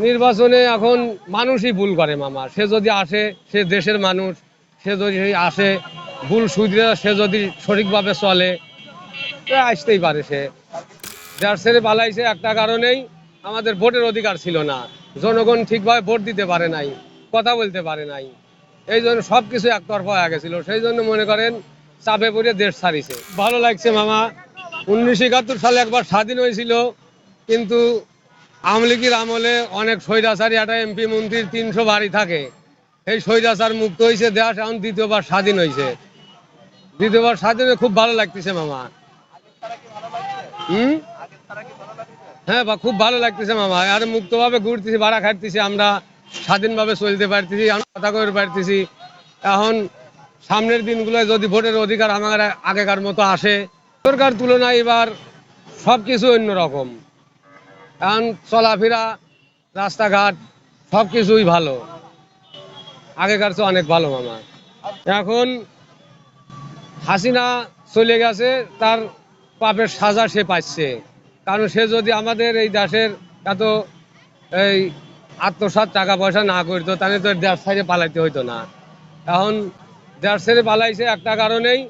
নির্বাচনে এখন মানুষই ভুল করে মামা। সে যদি আসে, সে দেশের মানুষ, সে যদি আসে ভুল শুধরে, সে যদি সঠিকভাবে চলে আসতেই পারে। সে যার ছেড়ে পালাইছে একটা কারণেই, আমাদের ভোটের অধিকার ছিল না, জনগণ ঠিকভাবে ভোট দিতে পারে নাই, কথা বলতে পারে নাই। এই জন্য সব কিছু একতরফা হয়ে গেছিল, সেই জন্য মনে করেন চাপে পড়ে দেশ ছাড়িছে। ভালো লাগছে মামা। 1971 সালে একবার স্বাধীন হয়েছিল, কিন্তু আওয়ামী লীগের আমলে অনেক স্বৈরাচারী একটা এমপি মন্ত্রীর 300 বাড়ি থাকে। এই স্বৈরাচার মুক্ত হয়েছে দেশ, এখন দ্বিতীয়বার স্বাধীন হয়েছে। দ্বিতীয়বার স্বাধীনে খুব ভালো লাগতেছে মামা। হুম, হ্যাঁ বা খুব ভালো লাগতেছে মামা। আর মুক্তভাবে ঘুরতেছি, ভাড়া খাটতেছি, আমরা স্বাধীনভাবে চলতে পারতেছি, আমরা কথা কইতে পারতেছি। এখন সামনের দিনগুলো যদি ভোটের অধিকার আমার আগেকার মতো আসে, সরকার তুলনায় এবার সব কিছু অন্যরকম। এখন চলাফেরা, রাস্তাঘাট সব কিছুই ভালো, আগেকার চেয়ে অনেক ভালো মামা। এখন হাসিনা চলে গেছে, তার পাপের সাজা সে পাচ্ছে। কারণ সে যদি আমাদের এই দেশের এত এই আত্মসাৎ টাকা পয়সা না করতো, তাহলে তো দেশ ছেড়ে পালাইতে হইতো না। এখন দেশ ছেড়ে পালাইছে একটা কারণেই,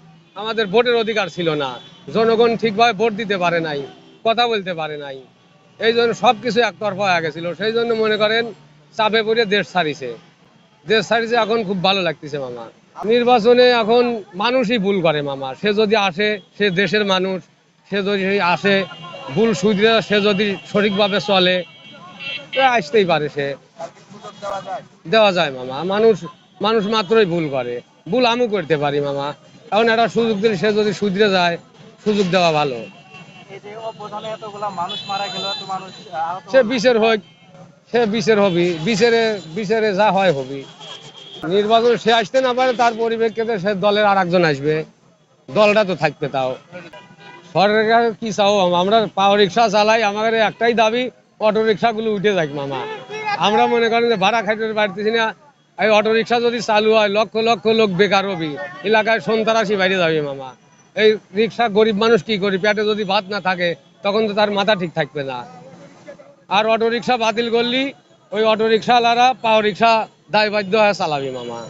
আমাদের ভোটের অধিকার ছিল না, জনগণ ঠিকভাবে ভোট দিতে পারে নাই, কথা বলতে পারে নাই। এই জন্য সব কিছু একতরফা হয়ে গেছিল, সেই জন্য মনে করেন চাপে পড়ে দেশ ছাড়িছে। দেশ ছাড়িছে, এখন খুব ভালো লাগতেছে মামা। নির্বাচনে এখন মানুষই ভুল করে মামা। সে যদি আসে, সে দেশের মানুষ, সে যদি আসে ভুল শুধরে, সে যদি সঠিকভাবে চলে আসতেই পারে। সে দেওয়া যায় মামা। মানুষ মানুষ মাত্রই ভুল করে, ভুল আমিও করতে পারি মামা। এখন একটা সুযোগ দিলে সে যদি শুধরে যায়, সুযোগ দেওয়া ভালো। সে বিচার হোক, সে বিচার হবি, বিচারে বিচারে যা হয় হবি। নির্বাচন সে আসতে না পারে, তার পরিপ্রেক্ষিতে সে দলের আর একজন আসবে, দলটা তো থাকবে। তাও সরকার কি চাও, আমরা পাওয়ার রিক্সা চালাই, আমাদের একটাই দাবি, অটো রিক্সাগুলো উঠে যাক মামা। আমরা মনে করেন যে ভাড়া খাইতে পারতেছি না, এই অটো রিক্সা যদি চালু হয়, লক্ষ লক্ষ লোক বেকার হবি, এলাকায় সন্ত্রাসী বাইরে যাবে মামা। এই রিক্সা গরিব মানুষ কি করি, পেটে যদি ভাত না থাকে তখন তো তার মাথা ঠিক থাকবে না। আর অটো রিক্সা বাতিল করলি, ওই অটো রিক্সাওয়ালারা পাওয়ার রিক্সা দায়বাধ্য হয়ে চালাবি মামা।